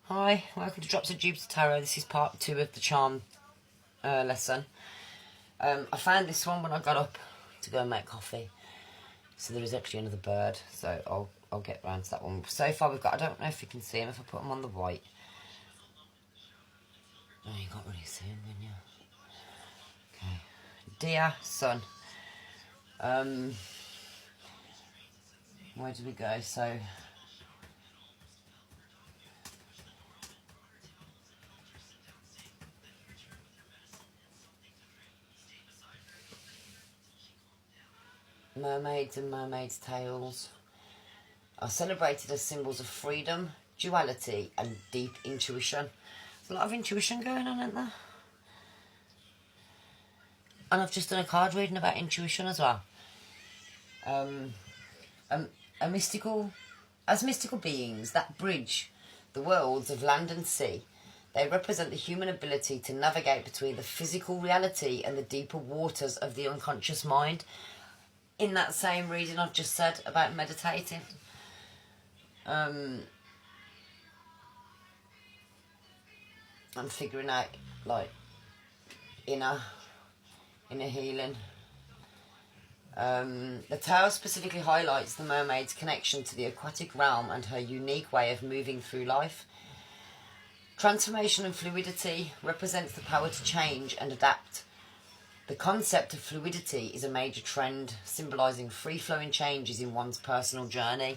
Hi, welcome to Drops of Jupiter Tarot. This is part 2 of the charm lesson. I found this one when I got up to go and make coffee. So there is actually another bird, so I'll get round to that one. So far we've got, I don't know if you can see him if I put him on the white. No, you can't really see him, can you? Okay. Dear son, where do we go? So, mermaids and mermaids' tales are celebrated as symbols of freedom, duality and deep intuition. There's a lot of intuition going on, isn't there? And I've just done a card reading about intuition as well. As mystical beings that bridge the worlds of land and sea, they represent the human ability to navigate between the physical reality and the deeper waters of the unconscious mind. In that same reading I've just said about meditating. I'm figuring out, like, inner healing. The tale specifically highlights the mermaid's connection to the aquatic realm and her unique way of moving through life. Transformation and fluidity represents the power to change and adapt. The concept of fluidity is a major trend, symbolising free-flowing changes in one's personal journey.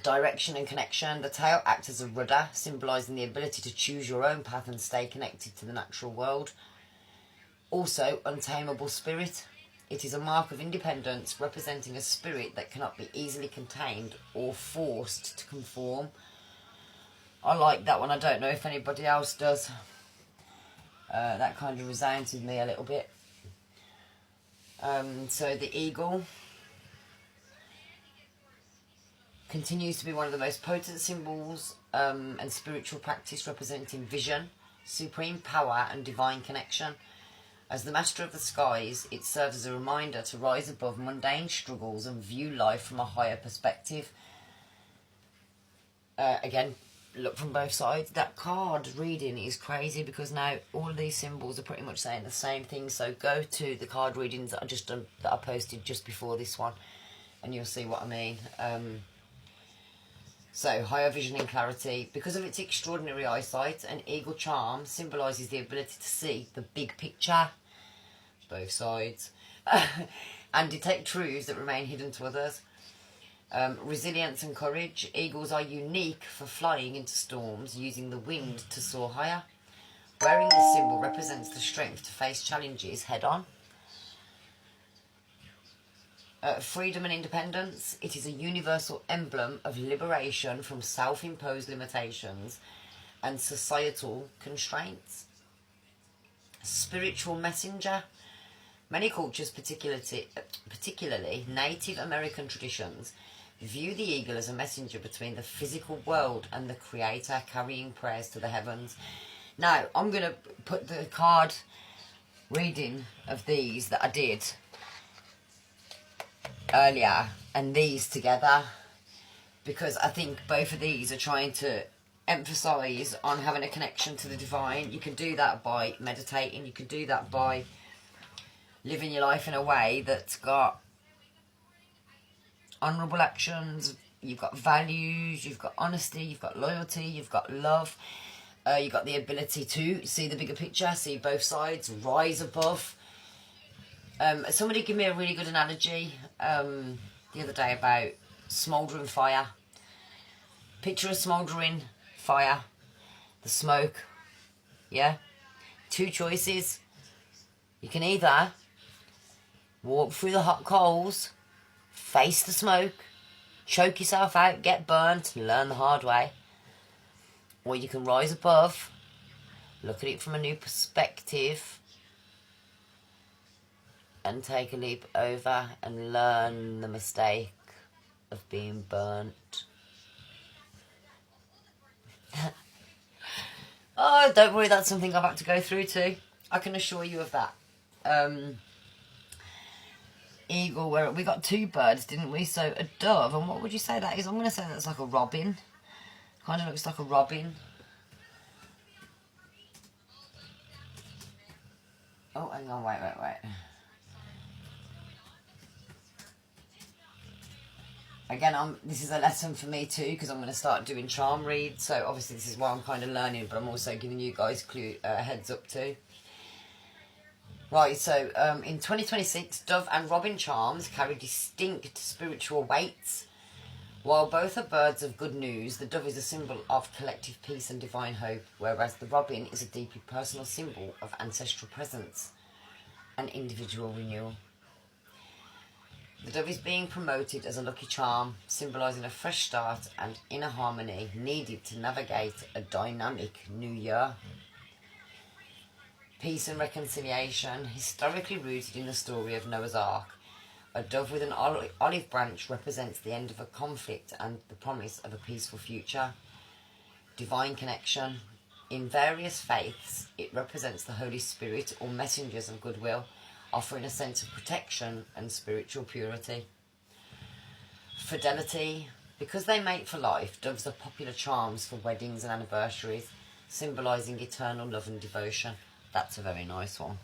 Direction and connection. The tale acts as a rudder, symbolising the ability to choose your own path and stay connected to the natural world. Also, untamable spirit. It is a mark of independence, representing a spirit that cannot be easily contained or forced to conform. I like that one. I don't know if anybody else does. That kind of resounds with me a little bit. So the eagle continues to be one of the most potent symbols and spiritual practice, representing vision, supreme power and divine connection. As the master of the skies, it serves as a reminder to rise above mundane struggles and view life from a higher perspective. Again, look from both sides. That card reading is crazy because now all of these symbols are pretty much saying the same thing. So go to the card readings that I just done, that I posted just before this one, and you'll see what I mean. So, higher vision and clarity. Because of its extraordinary eyesight, an eagle charm symbolises the ability to see the big picture, both sides, and detect truths that remain hidden to others. Resilience and courage. Eagles are unique for flying into storms, using the wind to soar higher. Wearing this symbol represents the strength to face challenges head on. Freedom and independence. It is a universal emblem of liberation from self-imposed limitations and societal constraints. Spiritual messenger. Many cultures, particularly Native American traditions, view the eagle as a messenger between the physical world and the Creator, carrying prayers to the heavens. Now, I'm going to put the card reading of these that I did earlier and these together, because I think both of these are trying to emphasise on having a connection to the divine. You can do that by meditating. You can do that by living your life in a way that's got honourable actions. You've got values, you've got honesty, you've got loyalty, you've got love. You've got the ability to see the bigger picture, see both sides, rise above. Somebody gave me a really good analogy the other day about smouldering fire. Picture a smouldering fire, the smoke, yeah? Two choices. You can either walk through the hot coals, face the smoke, choke yourself out, get burnt, and learn the hard way. Or you can rise above, look at it from a new perspective, and take a leap over and learn the mistake of being burnt. Oh, don't worry, that's something I've had to go through too. I can assure you of that. eagle, where we got 2 birds, didn't we? So a dove, and what would you say that is? I'm going to say that's like a robin. Kind of looks like a robin. Oh, hang on, wait. Again, this is a lesson for me too, because I'm going to start doing charm reads. So obviously this is why I'm kind of learning, but I'm also giving you guys heads up too. Right, so in 2026, dove and robin charms carry distinct spiritual weights. While both are birds of good news, the dove is a symbol of collective peace and divine hope, whereas the robin is a deeply personal symbol of ancestral presence and individual renewal. The dove is being promoted as a lucky charm, symbolising a fresh start and inner harmony needed to navigate a dynamic new year. Peace and reconciliation, historically rooted in the story of Noah's Ark. A dove with an olive branch represents the end of a conflict and the promise of a peaceful future. Divine connection. In various faiths, it represents the Holy Spirit or messengers of goodwill, offering a sense of protection and spiritual purity. Fidelity. Because they mate for life, doves are popular charms for weddings and anniversaries, symbolising eternal love and devotion. That's a very nice one.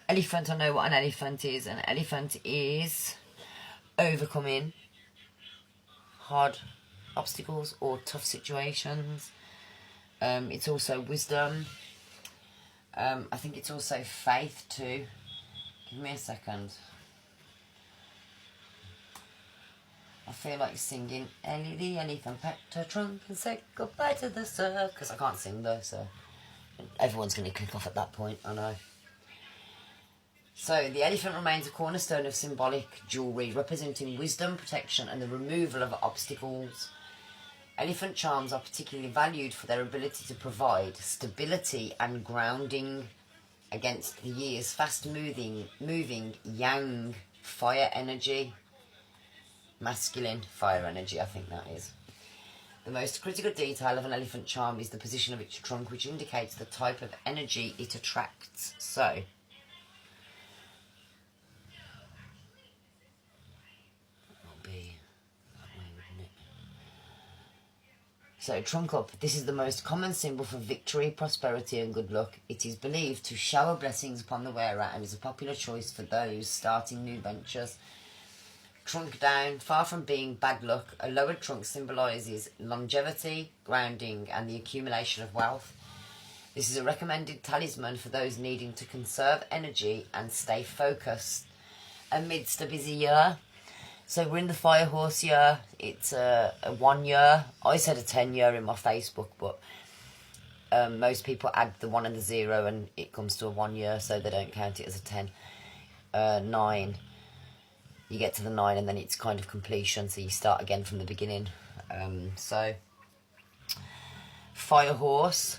Elephant, I know what an elephant is. An elephant is overcoming hard obstacles or tough situations. It's also wisdom. I think it's also faith too. Give me a second. I feel like singing Ellie the elephant packed her trunk and said goodbye to the circus. I can't sing though, so everyone's going to click off at that point, I know. So the elephant remains a cornerstone of symbolic jewellery, representing wisdom, protection and the removal of obstacles. Elephant charms are particularly valued for their ability to provide stability and grounding against the year's fast-moving yang fire energy. Masculine fire energy, I think that is. The most critical detail of an elephant charm is the position of its trunk, which indicates the type of energy it attracts. So, trunk up. This is the most common symbol for victory, prosperity and good luck. It is believed to shower blessings upon the wearer and is a popular choice for those starting new ventures. Trunk down. Far from being bad luck, a lowered trunk symbolises longevity, grounding and the accumulation of wealth. This is a recommended talisman for those needing to conserve energy and stay focused amidst a busy year. So we're in the fire horse year. It's a 1 year. I said a 10 year in my Facebook, but most people add the 1 and the 0 and it comes to a 1 year, so they don't count it as a 10. 9. You get to the 9 and then it's kind of completion, so you start again from the beginning. So fire horse,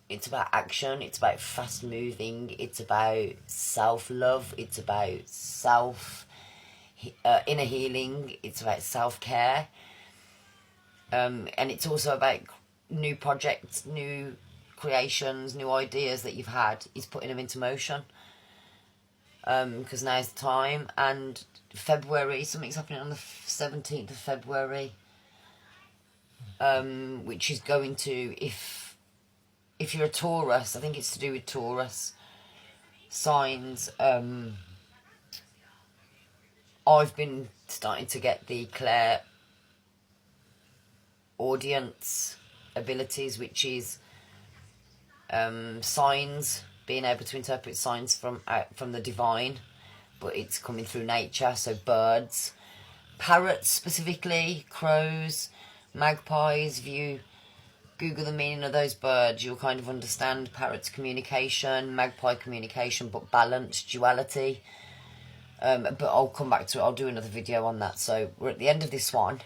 it's about action, it's about fast moving, it's about self-love, it's about inner healing, it's about self-care, and it's also about new projects, new creations, new ideas that you've had. It's putting them into motion, because now's the time. And February, something's happening on the 17th of February, which is going to, if you're a Taurus, I think it's to do with Taurus signs. I've been starting to get the clair audience abilities, which is signs, being able to interpret signs from the divine, but it's coming through nature. So birds, parrots specifically, crows, magpies. If you Google the meaning of those birds, you'll kind of understand parrots communication, magpie communication, but balance, duality. But I'll come back to it. I'll do another video on that. So we're at the end of this one.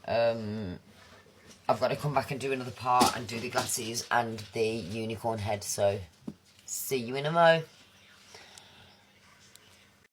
I've got to come back and do another part and do the glasses and the unicorn head. So see you in a mo.